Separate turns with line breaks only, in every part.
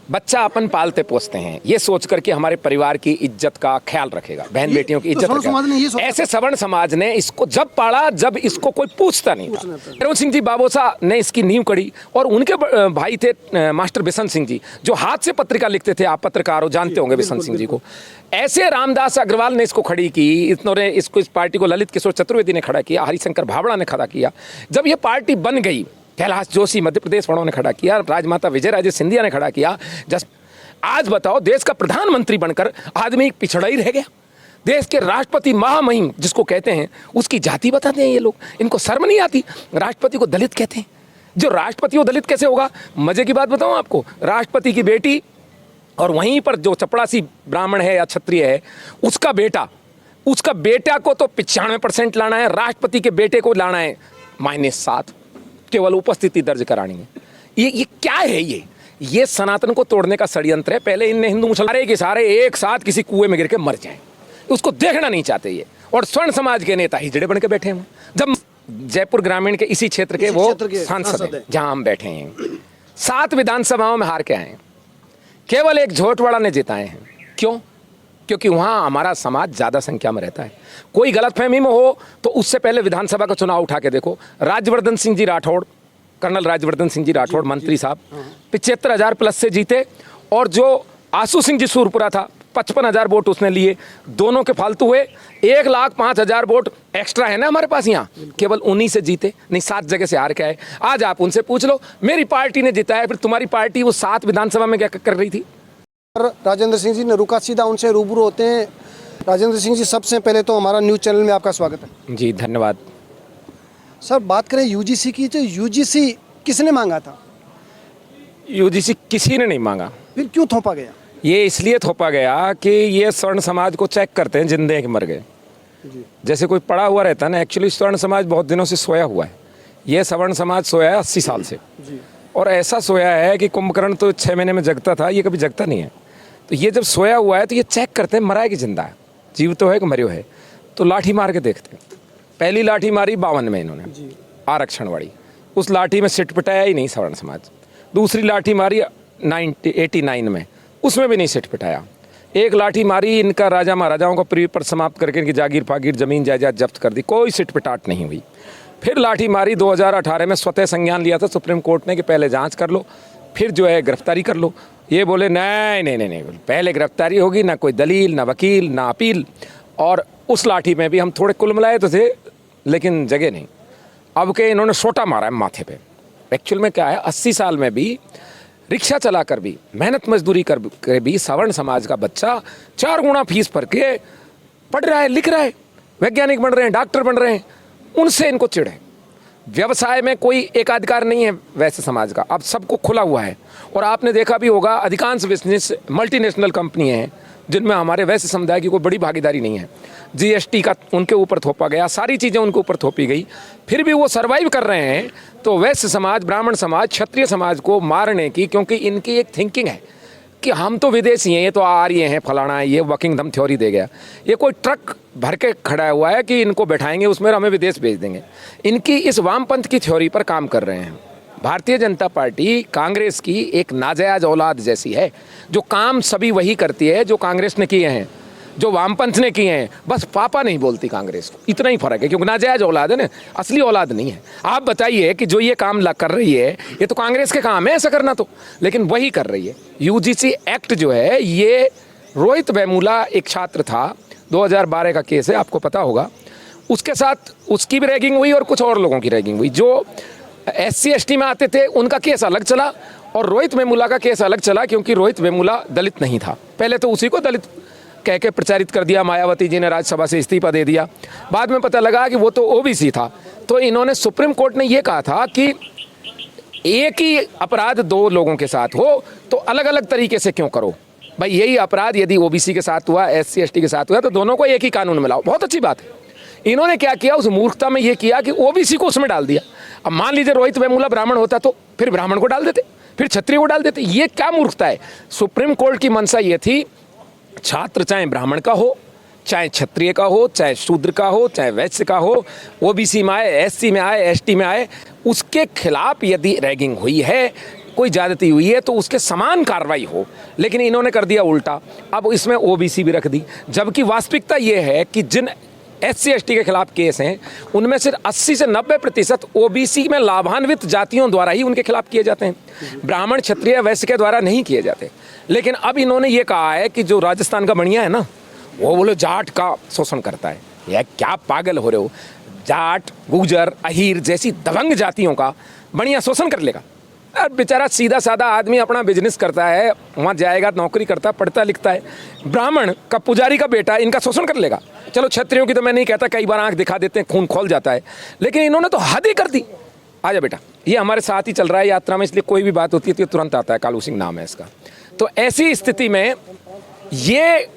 बच्चा अपन पालते पोसते हैं ये सोच करके हमारे परिवार की इज्जत का ख्याल रखेगा, बहन बेटियों की इज्जत रखेगा। ऐसे सवर्ण समाज ने इसको जब पाला जब इसको कोई पूछता नहीं था। करुण सिंह जी बाबोसा ने इसकी नींव कड़ी और उनके भाई थे मास्टर बिशन सिंह जी जो हाथ से पत्रिका लिखते थे, आप पत्रकार हो जानते होंगे बिशन सिंह जी को। ऐसे रामदास अग्रवाल ने इसको खड़ी की, इन्होंने इसको इस पार्टी को ललित किशोर चतुर्वेदी ने खड़ा किया, हरिशंकर भावड़ा ने खड़ा किया। जब ये पार्टी बन गई कैलाश जोशी मध्य प्रदेश वालों ने खड़ा किया, राजमाता विजय राजे सिंधिया ने खड़ा किया। आज बताओ देश का प्रधानमंत्री बनकर आदमी पिछड़ा ही रह गया। देश के राष्ट्रपति महामहिम जिसको कहते हैं उसकी जाति बताते हैं ये लोग, इनको शर्म नहीं आती। राष्ट्रपति को दलित कहते हैं, जो राष्ट्रपति वो दलित कैसे होगा? मजे की बात बताऊं आपको, राष्ट्रपति की बेटी और वहीं पर जो चपड़ासी ब्राह्मण है या क्षत्रिय है उसका बेटा को तो 95% लाना है, राष्ट्रपति के बेटे को लाना है -7, केवल उपस्थिति दर्ज करानी है। ये क्या है? ये सनातन को तोड़ने का षड्यंत्र है। पहले इनने हिंदू मुसलमान के सारे एक साथ किसी कुएं में गिर के मर जाएं, उसको देखना नहीं चाहते ये। और स्वर्ण समाज के नेता हिजड़े बन के बैठे हैं। जब जयपुर ग्रामीण के इसी क्षेत्र के वो सांसद हैं जहां हम बैठे हैं, 7 विधानसभाओं में हार के आए हैं, केवल एक झोटवाड़ा ने जिताए हैं। क्यों? क्योंकि वहां हमारा समाज ज्यादा संख्या में रहता है। कोई गलतफहमी में हो तो उससे पहले विधानसभा का चुनाव उठा के देखो। राजवर्धन सिंह जी राठौड़, कर्नल राजवर्धन सिंह जी राठौड़ मंत्री साहब 75,000 प्लस से जीते, और जो आशू सिंह जी सूरपुरा था 55,000 वोट उसने लिए, दोनों के फालतू हुए। 1,05,000 वोट एक्स्ट्रा है ना हमारे पास यहाँ, केवल उन्हीं से जीते, नहीं 7 जगह से हार के आए। आज आप उनसे पूछ लो, मेरी पार्टी ने जिताया, फिर तुम्हारी पार्टी वो 7 विधानसभा में क्या कर रही थी?
राजेंद्र सिंह जी ने रुका सीधा उनसे रूबरू होते हैं। राजेंद्र सिंह जी, सबसे पहले तो हमारा न्यूज़ चैनल में आपका स्वागत है।
जी धन्यवाद।
सर, बात करें यूजीसी की, तो यूजीसी किसने मांगा था?
यूजीसी किसी ने नहीं मांगा।
फिर क्यों थोपा गया?
ये इसलिए थोपा गया कि ये स्वर्ण समाज को चेक करते हैं जिंदे हैं कि मर गए। जैसे कोई पड़ा हुआ रहता है ना, एक्चुअली स्वर्ण समाज बहुत दिनों से सोया हुआ है। ये सवर्ण समाज सोया है 80 साल से, और ऐसा सोया है कि कुंभकर्ण तो 6 महीने में जगता था, ये कभी जगता नहीं है। तो ये जब सोया हुआ है तो ये चेक करते हैं मरा है कि जिंदा है, जीव तो है कि मरियो है। तो लाठी मार के देखते हैं। पहली लाठी मारी 52 में इन्होंने आरक्षण वाली, उस लाठी में सिट पिटाया ही नहीं सवर्ण समाज। दूसरी लाठी मारी 89 में, उसमें भी नहीं सिट पिटाया। एक लाठी मारी इनका राजा महाराजाओं का प्रिय पर समाप्त करके इनकी जागीर फागीर जमीन जायदाद जब्त कर दी, कोई सिट पिटाट नहीं हुई। फिर लाठी मारी 2018 में, स्वतः संज्ञान लिया था सुप्रीम कोर्ट ने कि पहले जांच कर लो फिर जो है गिरफ्तारी कर लो। ये बोले नहीं, पहले गिरफ्तारी होगी, ना कोई दलील, ना वकील, ना अपील। और उस लाठी में भी हम थोड़े कुलमलाए तो थे, लेकिन जगह नहीं। अब के इन्होंने सोटा मारा है माथे पे। एक्चुअल में क्या है, 80 साल में भी रिक्शा चला कर भी, मेहनत मजदूरी कर भी सवर्ण समाज का बच्चा 4 गुना फीस भर के पढ़ रहा है, लिख रहा है, वैज्ञानिक बन रहे हैं, डॉक्टर बन रहे हैं। उनसे इनको चिढ़ है। व्यवसाय में कोई एकाधिकार नहीं है वैश्य समाज का, अब सबको खुला हुआ है। और आपने देखा भी होगा अधिकांश बिजनेस मल्टीनेशनल कंपनी हैं जिनमें हमारे वैश्य समुदाय की कोई बड़ी भागीदारी नहीं है। जीएसटी का उनके ऊपर थोपा गया, सारी चीज़ें उनके ऊपर थोपी गई, फिर भी वो सर्वाइव कर रहे हैं। तो वैश्य समाज, ब्राह्मण समाज, क्षत्रिय समाज को मारने की, क्योंकि इनकी एक थिंकिंग है कि हम तो विदेशी हैं, ये तो आर्य हैं, फलाना है, ये वर्किंगडम थ्योरी दे गया। ये कोई ट्रक भर के खड़ा हुआ है कि इनको बैठाएंगे उसमें, हमें विदेश भेज देंगे। इनकी इस वामपंथ की थ्योरी पर काम कर रहे हैं। भारतीय जनता पार्टी कांग्रेस की एक नाजायज औलाद जैसी है, जो काम सभी वही करती है जो कांग्रेस ने किए हैं, जो वामपंथ ने किए हैं, बस पापा नहीं बोलती कांग्रेस को। इतना ही फर्क है, क्योंकि नाजायज औलाद है ना, असली औलाद नहीं है। आप बताइए कि जो ये काम कर रही है, ये तो कांग्रेस के काम है ऐसा करना तो, लेकिन वही कर रही है। यूजीसी एक्ट जो है, ये रोहित वेमुला एक छात्र था, 2012 का केस है, आपको पता होगा। उसके साथ उसकी भी रैगिंग हुई और कुछ और लोगों की रैगिंग हुई। जो SC ST में आते थे उनका केस अलग चला, और रोहित वेमुला का केस अलग चला, क्योंकि रोहित वेमुला दलित नहीं था। पहले तो उसी को दलित कह के प्रचारित कर दिया, मायावती जी ने राज्यसभा से इस्तीफा दे दिया। बाद में पता लगा कि वो तो OBC था। तो इन्होंने, सुप्रीम कोर्ट ने ये कहा था कि एक ही अपराध 2 लोगों के साथ हो तो अलग अलग तरीके से क्यों करो भाई। यही अपराध यदि OBC के साथ हुआ, SC ST के साथ हुआ, तो दोनों को एक ही कानून में लाओ। बहुत अच्छी बात है। इन्होंने क्या किया, उस मूर्खता में ये किया कि OBC को उसमें डाल दिया। अब मान लीजिए रोहित वेमुला ब्राह्मण होता तो फिर ब्राह्मण को डाल देते, फिर क्षत्रिय को डाल देते। ये क्या मूर्खता है। सुप्रीम कोर्ट की मंशा ये थी, छात्र चाहे ब्राह्मण का हो, चाहे क्षत्रिय का हो, चाहे शूद्र का हो, चाहे वैश्य का हो, OBC में आए, SC में आए, ST में आए, उसके खिलाफ यदि रैगिंग हुई है, कोई ज्यादती हुई है तो उसके समान कार्रवाई हो, लेकिन इन्होंने कर दिया उल्टा। अब इसमें ओबीसी भी रख दी, जबकि वास्तविकता ये है कि जिन SC ST के खिलाफ केस हैं उनमें से 80 से 90% ओबीसी में लाभान्वित जातियों द्वारा ही उनके खिलाफ किए जाते हैं, ब्राह्मण क्षत्रिय वैश्य के द्वारा नहीं किए जाते। लेकिन अब इन्होंने ये कहा है कि जो राजस्थान का बढ़िया है ना, वो बोले जाट का शोषण करता है। यह क्या पागल हो रहे हो? जाट, गुर्जर, अहीर जैसी दबंग जातियों का बढ़िया शोषण कर लेगा? यार बेचारा सीधा साधा आदमी अपना बिजनेस करता है, वहाँ जाएगा, नौकरी करता, पढ़ता लिखता है। ब्राह्मण का, पुजारी का बेटा इनका शोषण कर लेगा? चलो क्षत्रियों की तो मैं नहीं कहता, कई बार आंख दिखा देते हैं, खून खोल जाता है, लेकिन इन्होंने तो हद ही कर दी। आजा बेटा, ये हमारे साथ ही चल रहा है यात्रा में, इसलिए कोई भी बात होती है तो तुरंत आता है, कालू सिंह नाम है इसका। तो ऐसी स्थिति में ये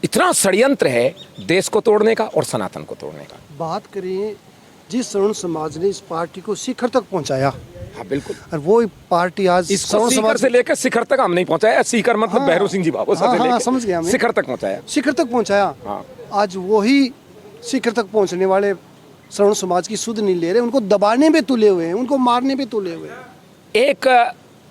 इतना षड्यंत्र है देश को तोड़ने का और सनातन को तोड़ने का।
बात करें जिस सवर्ण समाज ने इस पार्टी को शिखर तक पहुंचाया,
हाँ बिल्कुल,
और वो पार्टी आज
इसको सीकर से लेकर शिखर तक हम नहीं पहुंचाया। सीकर मतलब
हाँ,
भैरव सिंह जी बाबू से लेकर
समझ गया मैं।
शिखर तक पहुंचाया,
शिखर तक पहुंचाया।
हाँ।
आज वही शिखर तक पहुंचने वाले सवर्ण समाज की सुध नहीं ले रहे, उनको दबाने पे तुले हुए हैं, उनको मारने पे तुले हुए हैं।
एक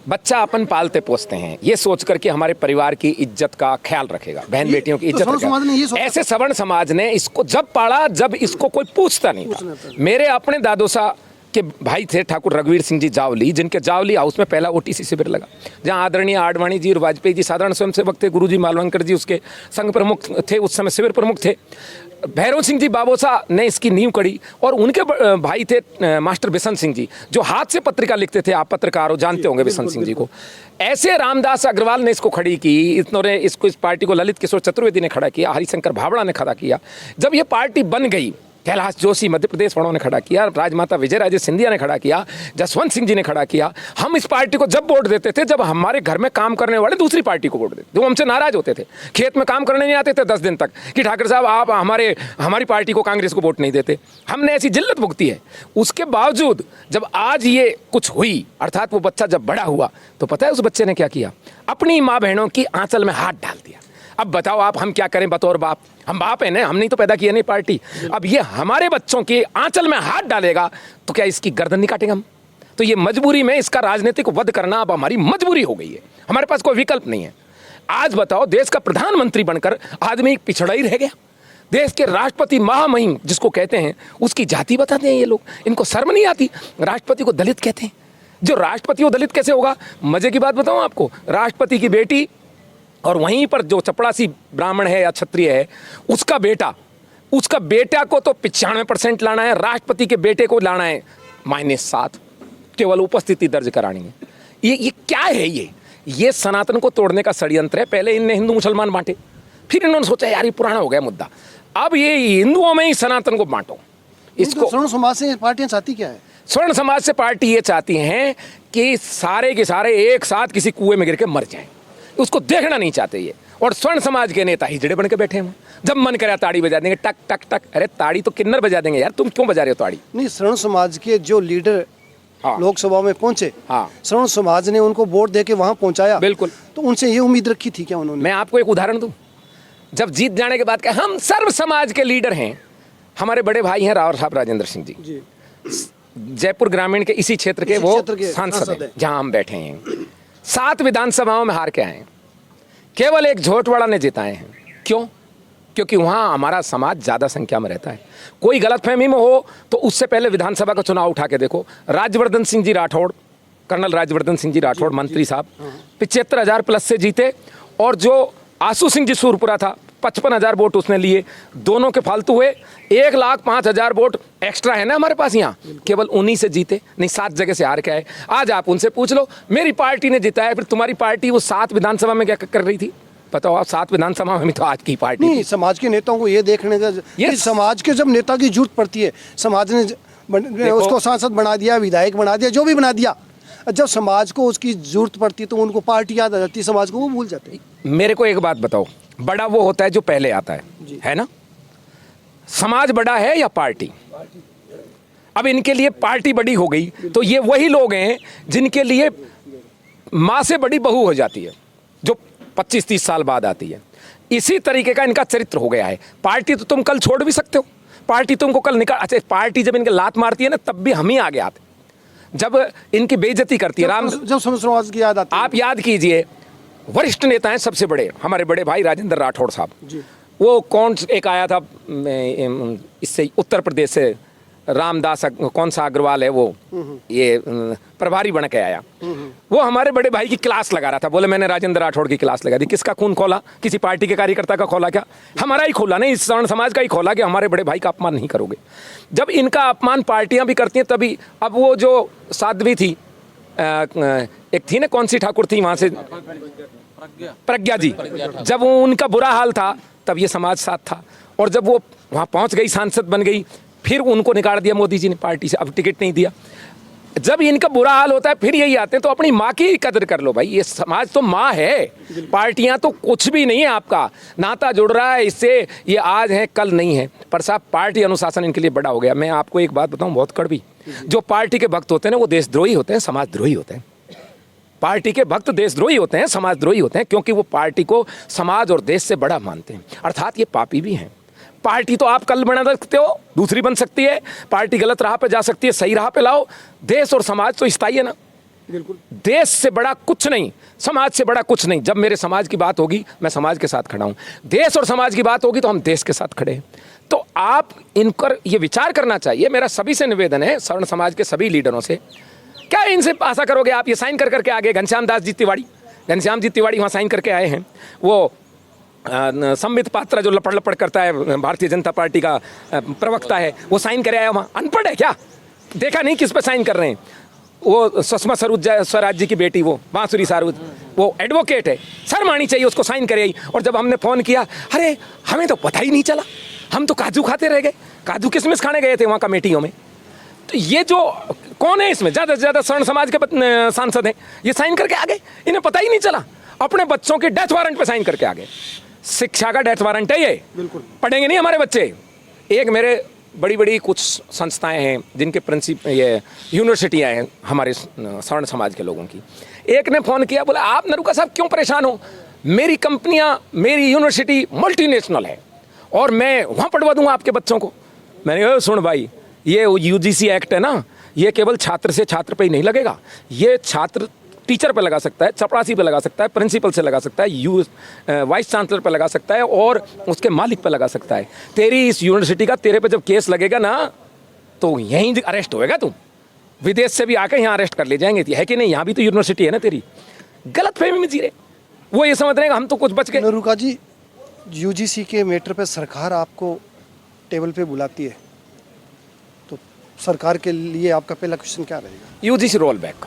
बच्चा अपन पालते पोसते हैं ये सोचकर कि हमारे परिवार की इज्जत का ख्याल रखेगा, बहन बेटियों की
तो
इज्जत
सवर्ण समाज ने ये
रखेगा।
सोचा।
ऐसे सवर्ण समाज ने इसको जब पाला जब इसको कोई पूछता नहीं था। मेरे अपने दादोसा के भाई थे ठाकुर रघुवीर सिंह जी जावली, जिनके जावली हाउस में पहला OTC शिविर लगा, जहां आदरणीय आडवाणी जी और वाजपेयी जी साधारण स्वयंसेवक थे, गुरुजी मालवंकर जी उसके संघ प्रमुख थे, उस समय शिविर प्रमुख थे। भैरव सिंह जी बाबोसा ने इसकी नींव कड़ी, और उनके भाई थे मास्टर बिशन सिंह जी, जो हाथ से पत्रिका लिखते थे। आप पत्रकार हो, जानते होंगे बिशन सिंह जी को। ऐसे रामदास अग्रवाल ने इसको खड़ी की, इन्होंने इसको, इस पार्टी को ललित किशोर चतुर्वेदी ने खड़ा किया, हरिशंकर भावड़ा ने खड़ा किया। जब ये पार्टी बन गई, कैलाश जोशी मध्य प्रदेश वालों ने खड़ा किया, राजमाता विजय राजे सिंधिया ने खड़ा किया, जसवंत सिंह जी ने खड़ा किया। हम इस पार्टी को जब वोट देते थे जब हमारे घर में काम करने वाले दूसरी पार्टी को वोट देते, वो हमसे नाराज होते थे, खेत में काम करने नहीं आते थे 10 दिन तक कि ठाकर साहब आप हमारी पार्टी को, कांग्रेस को वोट नहीं देते। हमने ऐसी जिल्लत भुगती है। उसके बावजूद जब आज ये कुछ हुई, अर्थात वो बच्चा जब बड़ा हुआ, तो पता है उस बच्चे ने क्या किया? अपनी माँ बहनों की आंचल में हाथ डाल दिया। अब बताओ आप, हम क्या करें बतौर बाप? हम बाप हैं ना, हमने तो पैदा किया नहीं पार्टी। अब ये हमारे बच्चों के आंचल में हाथ डालेगा तो क्या इसकी गर्दन नहीं काटेंगे हम? तो ये मजबूरी में इसका राजनीतिक वध करना अब हमारी मजबूरी हो गई है, हमारे पास कोई विकल्प नहीं है। आज बताओ, देश का प्रधानमंत्री बनकर आदमी पिछड़ा ही रह गया। देश के राष्ट्रपति महामहिम जिसको कहते हैं, उसकी जाति बताते हैं ये लोग, इनको शर्म नहीं आती। राष्ट्रपति को दलित कहते हैं। जो राष्ट्रपति वो दलित कैसे होगा? मजे की बात बताऊं आपको, राष्ट्रपति की बेटी और वहीं पर जो चपड़ासी ब्राह्मण है या क्षत्रिय है, उसका बेटा को तो 95% लाना है, राष्ट्रपति के बेटे को लाना है -7, केवल उपस्थिति दर्ज करानी है। ये क्या है? ये सनातन को तोड़ने का षड्यंत्र है। पहले इनने हिंदू मुसलमान बांटे, फिर इन्होंने सोचा यार ये पुराना हो गया मुद्दा, अब ये हिंदुओं में ही सनातन को बांटो।
इसको सवर्ण समाज से पार्टियां चाहती क्या है?
स्वर्ण समाज से पार्टी ये चाहती हैं कि सारे के सारे एक साथ किसी कुएं में गिर के मर जाएं, उसको देखना नहीं चाहते ये। और स्वर्ण समाज के नेता हिजड़े बन के बैठे हैं, जब मन करे ताड़ी बजा देंगे, टक टक टक। अरे ताड़ी तो किन्नर बजा देंगे यार, तुम क्यों बजा रहे हो ताड़ी?
नहीं, स्वर्ण समाज के जो लीडर
हाँ।
लोकसभा में पहुंचे,
हाँ।
स्वर्ण समाज ने उनको वोट देके वहां पहुंचाया,
बिल्कुल।
तो उनसे ये उम्मीद रखी थी क्या उन्होंने?
मैं आपको एक उदाहरण दूं। जब जीत जाने के बाद क्या, हम सर्व समाज के लीडर हैं। हमारे बड़े भाई हैं राव साहब राजेंद्र सिंह जी, जयपुर ग्रामीण के इसी क्षेत्र के वो सांसद हैं, जहां हम बैठे हैं। 7 विधानसभाओं में हार के आए हैं, केवल एक झोटवाड़ा ने जिताए हैं। क्यों? क्योंकि वहाँ हमारा समाज ज़्यादा संख्या में रहता है। कोई गलतफहमी में हो तो उससे पहले विधानसभा का चुनाव उठा के देखो। राज्यवर्धन सिंह जी राठौड़, कर्नल राज्यवर्धन सिंह जी राठौड़ मंत्री साहब 75,000 प्लस से जीते, और जो आशू सिंह जी सूरपुरा था 55,000 वोट उसने लिए, दोनों के फालतू हुए। 1,05,000 वोट एक्स्ट्रा है ना हमारे पास यहाँ, केवल उन्हीं से जीते, नहीं 7 जगह से हार के आए। आज आप उनसे पूछ लो, मेरी पार्टी ने जिताया, फिर तुम्हारी पार्टी वो 7 विधानसभा में क्या कर रही थी? बताओ आप, 7 विधानसभा में तो आज की पार्टी
नहीं, समाज के नेताओं को ये देखने का, ये समाज के जब नेता की जरूरत पड़ती है, समाज ने उसको सांसद बना दिया, विधायक बना दिया, जो भी बना दिया, जब समाज को उसकी जरूरत पड़ती है तो उनको पार्टी याद आ जाती है, समाज को वो भूल जाते हैं।
मेरे को एक बात बताओ, बड़ा वो होता है जो पहले आता है ना? समाज बड़ा है या पार्टी? अब इनके लिए पार्टी बड़ी हो गई तो ये वही लोग हैं जिनके लिए माँ से बड़ी बहू हो जाती है, जो 25-30 साल बाद आती है। इसी तरीके का इनका चरित्र हो गया है। पार्टी तो तुम कल छोड़ भी सकते हो, पार्टी तुमको कल निकाल, अच्छा पार्टी जब इनके लात मारती है ना, तब भी हम ही आगे आते। जब इनकी बेइज्जती करती है। राम
जब समाज की याद आती है,
आप याद कीजिए, वरिष्ठ नेता हैं सबसे बड़े, हमारे बड़े भाई राजेंद्र राठौड़ साहब,
जी।
वो कौन एक आया था इससे उत्तर प्रदेश से, रामदास कौन सा अग्रवाल है वो, ये प्रभारी बन के आया, वो हमारे बड़े भाई की क्लास लगा रहा था। बोले मैंने राजेंद्र राठौड़ की क्लास लगा दी। किसका खून खोला? किसी पार्टी के कार्यकर्ता का खोला क्या? हमारा ही खोला, नहीं, इस सवर्ण समाज का ही खोला कि हमारे बड़े भाई का अपमान नहीं करोगे। जब इनका अपमान पार्टियां भी करती हैं तभी, अब वो जो साध्वी थी, एक थी ना, कौन सी ठाकुर थी वहां से, प्रज्ञा जी, जब वो उनका बुरा हाल था तब ये समाज साथ था, और जब वो वहां पहुंच गई, सांसद बन गई, फिर उनको निकाल दिया मोदी जी ने पार्टी से, अब टिकट नहीं दिया। जब इनका बुरा हाल होता है फिर यही आते हैं। तो अपनी माँ की कदर कर लो भाई, ये समाज तो माँ है, पार्टियां तो कुछ भी नहीं है। आपका नाता जुड़ रहा है इससे, ये आज है कल नहीं है, पर साहब पार्टी अनुशासन इनके लिए बड़ा हो गया। मैं आपको एक बात बताऊं बहुत कड़वी, जो पार्टी के भक्त होते हैं ना वो देशद्रोही होते हैं, समाजद्रोही होते हैं। पार्टी के भक्त देशद्रोही होते हैं, समाजद्रोही होते हैं, क्योंकि वो पार्टी को समाज और देश से बड़ा मानते हैं, अर्थात ये पापी भी हैं। पार्टी तो आप कल बना सकते हो, दूसरी बन सकती है, पार्टी गलत राह पे जा सकती है, सही राह पे लाओ। देश और समाज तो स्थायी है ना,
बिल्कुल।
देश से बड़ा कुछ नहीं, समाज से बड़ा कुछ नहीं। जब मेरे समाज की बात होगी मैं समाज के साथ खड़ा हूं, देश और समाज की बात होगी तो हम देश के साथ खड़े हैं। तो आप इन पर ये विचार करना चाहिए। मेरा सभी से निवेदन है, सवर्ण समाज के सभी लीडरों से, क्या इनसे आशा करोगे आप? ये साइन कर करके आगे, घनश्याम जी तिवाड़ी वहाँ साइन करके आए हैं। वो संबित पात्रा जो लपड़ करता है, भारतीय जनता पार्टी का प्रवक्ता है, वो साइन करे आया वहाँ। अनपढ़ है क्या? देखा नहीं किस पे साइन कर रहे हैं? वो सुषमा स्वराज जी की बेटी, वो बांसुरी सारूद, वो एडवोकेट है, शर्म आनी चाहिए उसको, साइन करे। और जब हमने फ़ोन किया, अरे हमें तो पता ही नहीं चला, हम तो काजू खाते रह गए। काजू किसमिस खाने गए थे वहाँ कमेटियों में। तो ये जो कौन है इसमें? ज़्यादा से ज़्यादा स्वर्ण समाज के सांसद हैं, ये साइन करके आ गए, इन्हें पता ही नहीं चला। अपने बच्चों के डेथ वारंट पे साइन करके आ गए। शिक्षा का डेथ वारंट है ये,
बिल्कुल।
पढ़ेंगे नहीं हमारे बच्चे। एक मेरे बड़ी बड़ी कुछ संस्थाएं हैं जिनके प्रिंसिपल, ये यूनिवर्सिटियां हैं हमारे स्वर्ण समाज के लोगों की। एक ने फ़ोन किया, बोला आप नरूका साहब क्यों परेशान हो? मेरी कंपनियां, मेरी यूनिवर्सिटी मल्टीनेशनल है और मैं वहाँ पढ़वा दूंगा आपके बच्चों को। मैंने कहा सुन भाई, ये UGC एक्ट है ना, ये केवल छात्र से छात्र पे ही नहीं लगेगा, ये छात्र टीचर पे लगा सकता है, चपरासी पे लगा सकता है, प्रिंसिपल से लगा सकता है, वाइस चांसलर पे लगा सकता है और उसके मालिक पे लगा सकता है। तेरी इस यूनिवर्सिटी का तेरे पे जब केस लगेगा ना तो यहीं अरेस्ट होएगा तू, विदेश से भी आकर यहाँ अरेस्ट कर ले जाएंगे, है कि नहीं? यहाँ भी तो यूनिवर्सिटी है ना तेरी। गलत फहमी में जी रहे वो, ये समझ रहे हैं हम तो कुछ बच गए।
नरूका जी, UGC के मैटर पे सरकार आपको टेबल पे बुलाती है, तो सरकार के लिए आपका पहला क्वेश्चन क्या रहेगा?
UGC रोल बैक,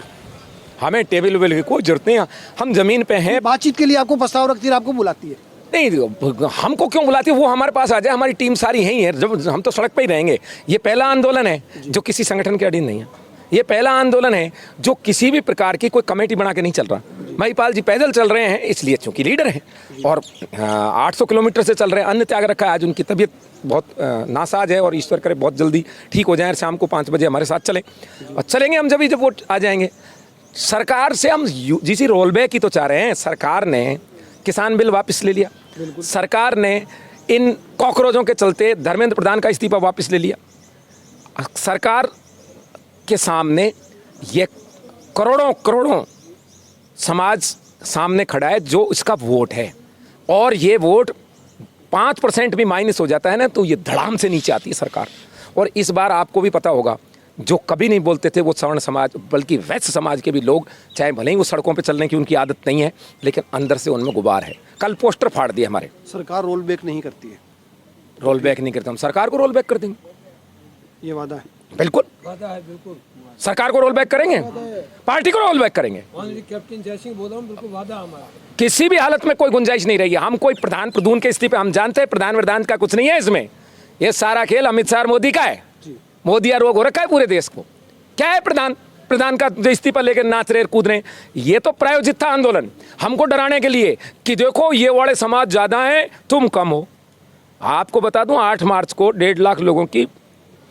हमें टेबल वेबल की कोई जरूरत नहीं है, हम जमीन पे हैं।
बातचीत के लिए आपको प्रस्ताव रखती है, आपको बुलाती है?
नहीं, हमको क्यों बुलाती है? वो हमारे पास आ जाए, हमारी टीम सारी यही है, जब हम तो सड़क पे ही रहेंगे। ये पहला आंदोलन है जो किसी संगठन के अधीन नहीं है, ये पहला आंदोलन है जो किसी भी प्रकार की कोई कमेटी बना के नहीं चल रहा। महिपाल जी पैदल चल रहे हैं इसलिए चूंकि लीडर हैं, और 800 किलोमीटर से चल रहे हैं, अन्न त्याग रखा है। आज उनकी तबीयत बहुत नासाज है और ईश्वर करे बहुत जल्दी ठीक हो जाए, शाम को 5 बजे हमारे साथ चलें, और चलेंगे हम जब वोट आ जाएंगे। सरकार से हम UGC रोल बैक की तो चाह रहे हैं। सरकार ने किसान बिल वापस ले लिया, सरकार ने इन कॉकरोचों के चलते धर्मेंद्र प्रधान का इस्तीफा वापस ले लिया। सरकार के सामने ये करोड़ों समाज सामने खड़ा है जो इसका वोट है, और ये वोट 5% भी माइनस हो जाता है ना तो ये धड़ाम से नीचे आती है सरकार। और इस बार आपको भी पता होगा, जो कभी नहीं बोलते थे वो सवर्ण समाज, बल्कि वैश्य समाज के भी लोग, चाहे भले ही वो सड़कों पे चलने की उनकी आदत नहीं है, लेकिन अंदर से उनमें गुबार है। कल पोस्टर फाड़ दिए हमारे।
सरकार रोल बैक नहीं करती है,
रोल बैक नहीं करते, हम सरकार को रोल बैक कर देंगे,
ये वादा है?
बिल्कुल
वादा है, बिल्कुल
सरकार को रोल बैक करेंगे, पार्टी को रोल बैक करेंगे।
कैप्टन जयसिंह बोल रहा हूँ, बिल्कुल वादा हमारा।
किसी भी हालत में कोई गुंजाइश नहीं रहेगी। हम कोई प्रधान प्रधून के इस्तीफे, हम जानते हैं प्रधान वरदान का कुछ नहीं है इसमें, ये सारा खेल अमित शाह मोदी का है। मोदी रोग हो रखा है पूरे देश को। क्या है प्रधान का जो इस्तीफा लेकर नाच रहे कूद रहे, ये तो प्रायोजित था आंदोलन, हमको डराने के लिए कि देखो ये वाले समाज ज्यादा हैं, तुम कम हो। आपको बता दूं 8 मार्च को 1.5 लाख लोगों की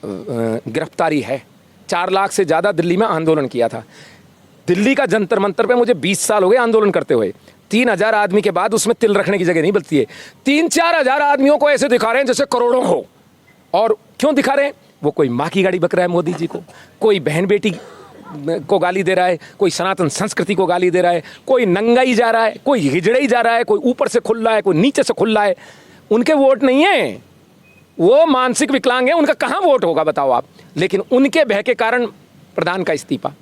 गिरफ्तारी है। 4 लाख से ज्यादा दिल्ली में आंदोलन किया था। दिल्ली का जंतर मंतर पे मुझे 20 साल हो गए आंदोलन करते हुए। 3000 आदमी के बाद उसमें तिल रखने की जगह नहीं बचती है। 3-4 हजार आदमियों को ऐसे दिखा रहे हैं जैसे करोड़ों हो। और क्यों दिखा रहे हैं? वो कोई माँ की गाड़ी बक रहा है मोदी जी को, कोई बहन बेटी को गाली दे रहा है, कोई सनातन संस्कृति को गाली दे रहा है, कोई नंगाई जा रहा है, कोई हिजड़ाई जा रहा है, कोई ऊपर से खुल रहा है, कोई नीचे से खुल रहा है, उनके वोट नहीं है, वो मानसिक विकलांग है, उनका कहाँ वोट होगा बताओ आप। लेकिन उनके भय के कारण प्रधान का इस्तीफा,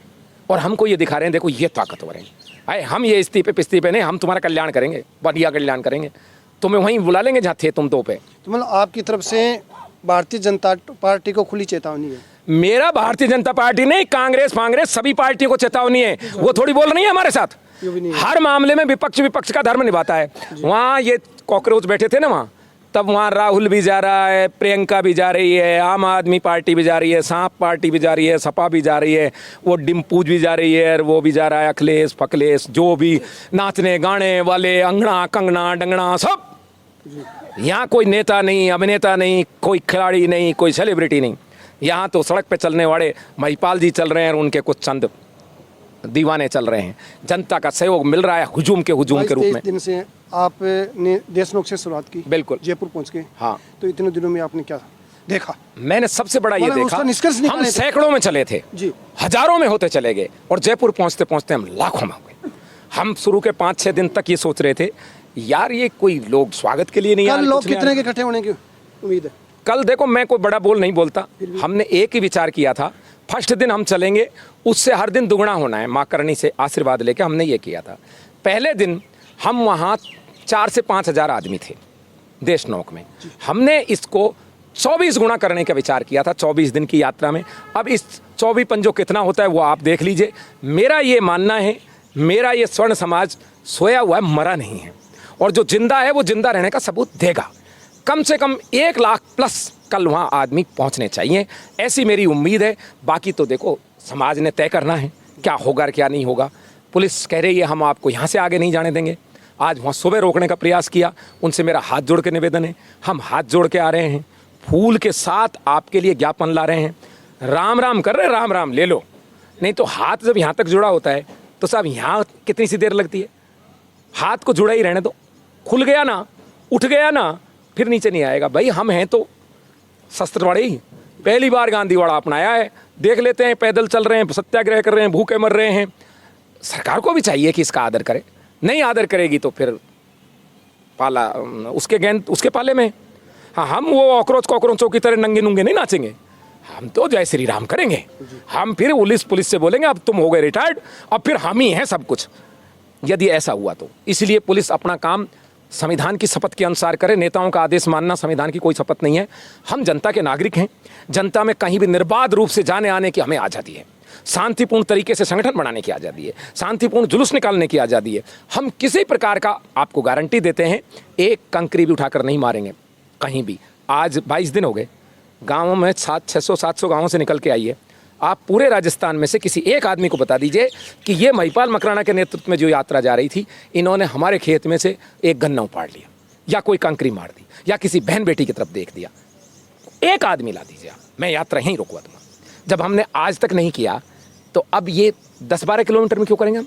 और हमको ये दिखा रहे हैं देखो ये ताकतवर हैं, अरे हम ये इस्तीफे नहीं, हम तुम्हारा कल्याण करेंगे, बढ़िया कल्याण करेंगे, तुम्हें वहीं बुला लेंगे जहाँ थे तुम तो पे।
तो मतलब आपकी तरफ से भारतीय जनता पार्टी को खुली चेतावनी है?
मेरा भारतीय जनता पार्टी नहीं, कांग्रेस सभी पार्टियों को चेतावनी है। वो थोड़ी बोल रही है हमारे साथ, हर मामले में विपक्ष का धर्म निभाता है। वहाँ ये कॉकरोच बैठे थे ना वहाँ, तब वहाँ राहुल भी जा रहा है, प्रियंका भी जा रही है, आम आदमी पार्टी भी जा रही है, सांप पार्टी भी जा रही है, सपा भी जा रही है, वो डिम्पूज भी जा रही है, वो भी जा रहा है, अखिलेश फकलेश, जो भी नाचने गाने वाले, अंगना कंगना डंगना सब। यहाँ कोई नेता नहीं, अभिनेता नहीं, कोई खिलाड़ी नहीं, कोई सेलिब्रिटी नहीं, यहाँ तो सड़क पे चलने वाले महिपाल जी चल रहे हैं और उनके कुछ चंद दीवाने चल रहे हैं। जनता का सहयोग मिल रहा है हुजूम के रूप में।
दिन से आपने देशनोक से शुरुआत की,
बिल्कुल
जयपुर पहुंच के,
हाँ,
तो इतने दिनों में आपने क्या देखा?
मैंने सबसे बड़ा ये देखा, हम
थे।
सैकड़ों में चले थे
जी,
हजारों में होते चले गए, और जयपुर पहुंचते पहुंचते हम लाखों में हो गए। हम शुरू के 5-6 दिन तक ये सोच रहे थे यार ये कोई लोग स्वागत के लिए नहीं आ रहे।
लोग कितने के इकट्ठे होने की उम्मीद है?
कल देखो, मैं कोई बड़ा बोल नहीं बोलता, हमने एक ही विचार किया था, फर्स्ट दिन हम चलेंगे उससे हर दिन दुगना होना है, माँ करनी से आशीर्वाद लेके हमने ये किया था। पहले दिन हम वहाँ 4 से 5 हज़ार आदमी थे देशनौक में, हमने इसको 24 गुना करने का विचार किया था 24 दिन की यात्रा में। अब इस 24 पंजों कितना होता है वो आप देख लीजिए। मेरा ये मानना है, मेरा ये स्वर्ण समाज सोया हुआ है, मरा नहीं है, और जो जिंदा है वो जिंदा रहने का सबूत देगा। कम से कम 1 लाख प्लस कल वहाँ आदमी पहुँचने चाहिए, ऐसी मेरी उम्मीद है। बाकी तो देखो समाज ने तय करना है क्या होगा क्या नहीं होगा। पुलिस कह रही है हम आपको यहाँ से आगे नहीं जाने देंगे, आज वहाँ सुबह रोकने का प्रयास किया, उनसे मेरा हाथ जोड़ के निवेदन है, हम हाथ जोड़ के आ रहे हैं, फूल के साथ आपके लिए ज्ञापन ला रहे हैं, राम राम कर रहे हैं, राम राम ले लो। नहीं तो हाथ जब यहाँ तक जुड़ा होता है तो साहब यहाँ कितनी सी देर लगती है, हाथ को जुड़ा ही रहने दो, खुल गया ना, उठ गया ना, फिर नीचे नहीं आएगा। भाई हम हैं तो शस्त्रवाड़ी, पहली बार गांधीवाड़ा अपनाया है, देख लेते हैं, पैदल चल रहे हैं, सत्याग्रह कर रहे हैं, भूखे मर रहे हैं। सरकार को भी चाहिए कि इसका आदर करे, नहीं आदर करेगी तो फिर पाला उसके गेंद उसके पाले में। हाँ, हम वो कॉकरोचों की तरह नंगे नुंगे नहीं नाचेंगे, हम तो जय श्री राम करेंगे। हम फिर पुलिस से बोलेंगे अब तुम हो गए रिटायर्ड, अब फिर हम ही हैं सब कुछ, यदि ऐसा हुआ तो। इसलिए पुलिस अपना काम संविधान की शपथ के अनुसार करे, नेताओं का आदेश मानना संविधान की कोई शपथ नहीं है। हम जनता के नागरिक हैं, जनता में कहीं भी निर्बाध रूप से जाने आने की हमें आज़ादी है, शांतिपूर्ण तरीके से संगठन बनाने की आज़ादी है, शांतिपूर्ण जुलूस निकालने की आज़ादी है। हम किसी प्रकार का आपको गारंटी देते हैं, एक कंकरी भी उठाकर नहीं मारेंगे कहीं भी। आज 22 दिन हो गए, गाँवों में 600-700 गाँवों से निकल के आइए, आप पूरे राजस्थान में से किसी एक आदमी को बता दीजिए कि ये महिपाल मकराना के नेतृत्व में जो यात्रा जा रही थी, इन्होंने हमारे खेत में से एक गन्ना उपाड़ लिया, या कोई कंकरी मार दी, या किसी बहन बेटी की तरफ देख दिया। एक आदमी ला दीजिए आप, मैं यात्रा यहीं रोकवा दूंगा। जब हमने आज तक नहीं किया तो अब ये 10-12 किलोमीटर में क्यों करेंगे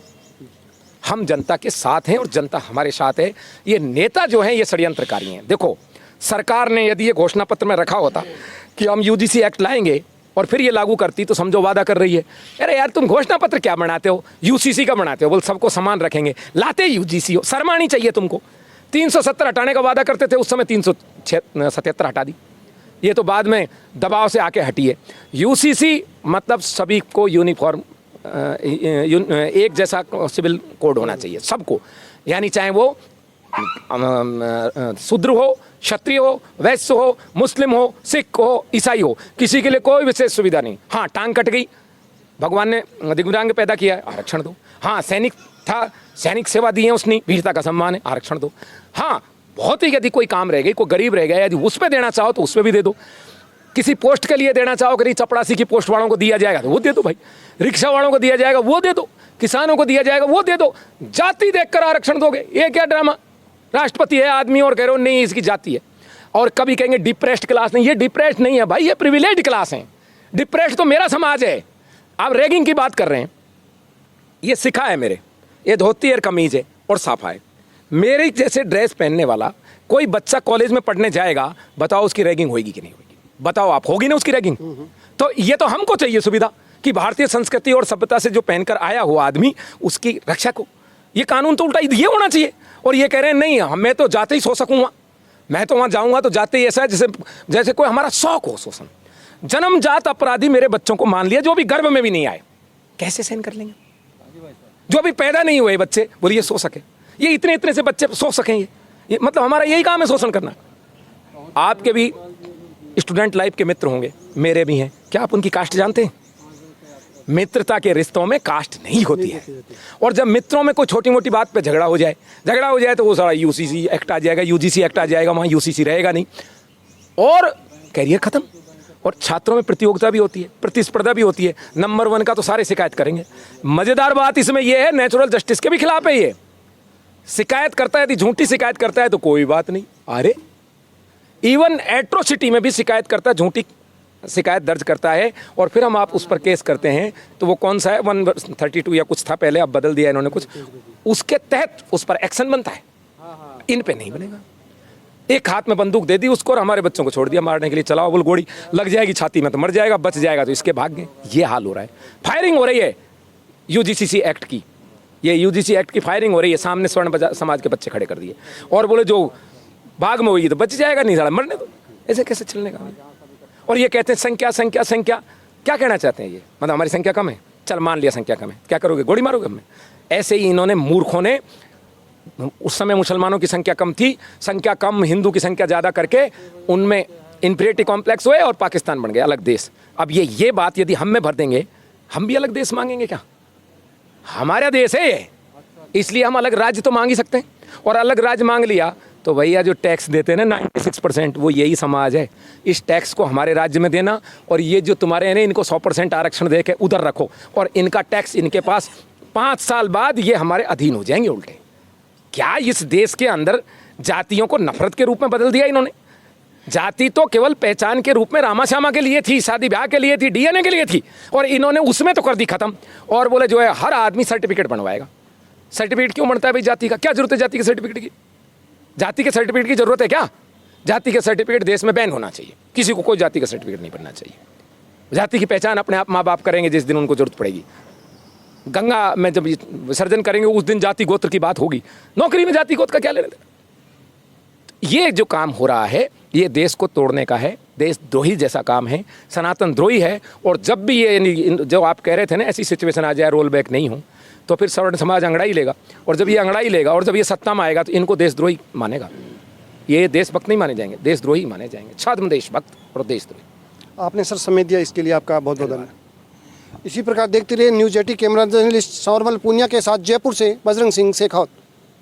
हम जनता के साथ हैं और जनता हमारे साथ है। ये नेता जो हैं ये षड्यंत्रकारी हैं। देखो, सरकार ने यदि ये घोषणा पत्र में रखा होता कि हम यूजीसी एक्ट लाएंगे और फिर ये लागू करती तो समझो वादा कर रही है। अरे यार तुम घोषणा पत्र क्या बनाते हो, यूसीसी का बनाते हो, बोल सबको समान रखेंगे, लाते यूजीसी हो, शर्मानी चाहिए तुमको। 370 हटाने का वादा करते थे उस समय, 377 हटा दी, ये तो बाद में दबाव से आके हटी है। यूसीसी मतलब सभी को यूनिफॉर्म एक जैसा सिविल कोड होना चाहिए सबको, यानी चाहे वो शूद्र हो, क्षत्रिय हो, वैश्य हो, मुस्लिम हो, सिख हो, ईसाई हो, किसी के लिए कोई विशेष सुविधा नहीं। हाँ, टांग कट गई, भगवान ने दिव्यांग पैदा किया है, आरक्षण दो। हाँ, सैनिक था, सैनिक सेवा दी है उसने, वीरता का सम्मान है, आरक्षण दो। हाँ, बहुत ही यदि कोई काम रह गई, कोई गरीब रह गया, यदि उस पर देना चाहो तो उस पर भी दे दो। किसी पोस्ट के लिए देना चाहो, कहीं चपरासी की पोस्ट वालों को दिया जाएगा तो वो दे दो भाई, रिक्शा वालों को दिया जाएगा वो दे दो, किसानों को दिया जाएगा वो दे दो। जाति देखकर आरक्षण दोगे, ये क्या ड्रामा। राष्ट्रपति है आदमी और कह रहे हो नहीं इसकी जाति है, और कभी कहेंगे डिप्रेस्ड क्लास नहीं, ये डिप्रेस्ड नहीं है भाई, ये प्रिविलेज्ड क्लास है। डिप्रेस्ड तो मेरा समाज है। आप रैगिंग की बात कर रहे हैं, ये सिखा है मेरे, ये धोती और कमीज है और साफा है। मेरे जैसे ड्रेस पहनने वाला कोई बच्चा कॉलेज में पढ़ने जाएगा, बताओ उसकी रैगिंग होगी कि नहीं होगी, बताओ आप, होगी ना उसकी रैगिंग। तो ये तो हमको चाहिए सुविधा कि भारतीय संस्कृति और सभ्यता से जो पहनकर आया हुआ आदमी उसकी रक्षा को, ये कानून तो उल्टा ये होना चाहिए। और ये कह रहे हैं नहीं मैं तो जाते ही सो सकूँगा, मैं तो वहाँ जाऊँगा तो जाते ही ऐसा है जैसे कोई हमारा शौक हो शोषण। जन्मजात अपराधी मेरे बच्चों को मान लिया, जो भी गर्भ में भी नहीं आए, कैसे सहन कर लेंगे? जो भी पैदा नहीं हुए बच्चे बोलिए सो सके, ये इतने इतने से बच्चे सो सकें, ये मतलब हमारा यही काम है शोषण करना। आपके भी स्टूडेंट लाइफ के मित्र होंगे, मेरे भी हैं, क्या आप उनकी कास्ट जानते हैं? मित्रता के रिश्तों में कास्ट नहीं होती है। और जब मित्रों में कोई छोटी मोटी बात पे झगड़ा हो जाए तो वो सारा यूसीसी एक्ट आ जाएगा, यूजीसी एक्ट आ जाएगा, वहाँ यूसीसी रहेगा नहीं और कैरियर खत्म। और छात्रों में प्रतियोगिता भी होती है, प्रतिस्पर्धा भी होती है, नंबर 1 का तो सारे शिकायत करेंगे। मज़ेदार बात इसमें यह है, नेचुरल जस्टिस के भी खिलाफ है ये। शिकायत करता है, यदि झूठी शिकायत करता है तो कोई बात नहीं, अरे इवन एट्रोसिटी में भी शिकायत करता है, झूठी शिकायत दर्ज करता है और फिर हम आप उस पर केस करते हैं तो वो कौन सा है 132 या कुछ था पहले, अब बदल दिया इन्होंने कुछ, उसके तहत उस पर एक्शन बनता है। इन पे नहीं बनेगा। एक हाथ में बंदूक दे दी उसको और हमारे बच्चों को छोड़ दिया मारने के लिए, चलाओ बोल, गोली लग जाएगी छाती में तो मर जाएगा, बच जाएगा तो इसके भाग गए। ये हाल हो रहा है। फायरिंग हो रही है यूजीसी एक्ट की, ये यूजीसी एक्ट की फायरिंग हो रही है, सामने स्वर्ण समाज के बच्चे खड़े कर दिए और बोले जो भाग में होगी तो बच जाएगा, नहीं साला मरने दो। ऐसे कैसे चलने का? और ये कहते हैं संख्या संख्या संख्या, क्या कहना चाहते हैं ये? मतलब हमारी संख्या कम है, चल मान लिया संख्या कम है, क्या करोगे? गोली मारोगे हमें? ऐसे ही इन्होंने मूर्खों ने, उस समय मुसलमानों की संख्या कम थी, संख्या कम, हिंदू की संख्या ज़्यादा करके उनमें इंफीरियरिटी कॉम्प्लेक्स हुए और पाकिस्तान बन गया अलग देश। अब ये बात यदि हम में भर देंगे, हम भी अलग देश मांगेंगे क्या? हमारा देश है ये, इसलिए हम अलग राज्य तो मांग ही सकते हैं। और अलग राज्य मांग लिया तो भैया जो टैक्स देते हैं ना 96%, वो यही समाज है। इस टैक्स को हमारे राज्य में देना और ये जो तुम्हारे हैं इनको 100% आरक्षण दे के उधर रखो और इनका टैक्स इनके पास, 5 साल बाद ये हमारे अधीन हो जाएंगे उल्टे। क्या इस देश के अंदर जातियों को नफरत के रूप में बदल दिया इन्होंने? जाति तो केवल पहचान के रूप में रामा श्यामा के लिए थी, शादी ब्याह के लिए थी, डीएनए के लिए थी, और इन्होंने उसमें तो कर दी खत्म। और बोले जो है हर आदमी सर्टिफिकेट बनवाएगा। सर्टिफिकेट क्यों बनता है भाई जाति का? क्या जरूरत है जाति के सर्टिफिकेट की? जाति के सर्टिफिकेट की जरूरत है क्या? जाति के सर्टिफिकेट देश में बैन होना चाहिए, किसी को कोई जाति का सर्टिफिकेट नहीं बनना चाहिए। जाति की पहचान अपने आप माँ बाप करेंगे जिस दिन उनको जरूरत पड़ेगी। गंगा में जब विसर्जन करेंगे उस दिन जाति गोत्र की बात होगी, नौकरी में जाति गोत्र का क्या लेना देना? ये जो काम हो रहा है ये देश को तोड़ने का है, देशद्रोही जैसा काम है, सनातन द्रोही है। और जब भी ये जो आप कह रहे थे ना ऐसी सिचुएशन आ जाए, रोल बैक नहीं हो, तो फिर सवर्ण समाज अंगड़ाई लेगा, और जब ये अंगड़ाई लेगा और जब ये सत्ता में आएगा तो इनको देशद्रोही मानेगा। ये देशभक्त नहीं माने जाएंगे, देशद्रोही माने जाएंगे। छद्म देशभक्त और देशद्रोही।
आपने सर समय दिया, इसके लिए आपका बहुत बहुत धन्यवाद। इसी प्रकार देखते रहिए न्यूज़ 80 कैमरा जर्नलिस्ट सौरमल पूनिया के साथ जयपुर से बजरंग सिंह शेखावत।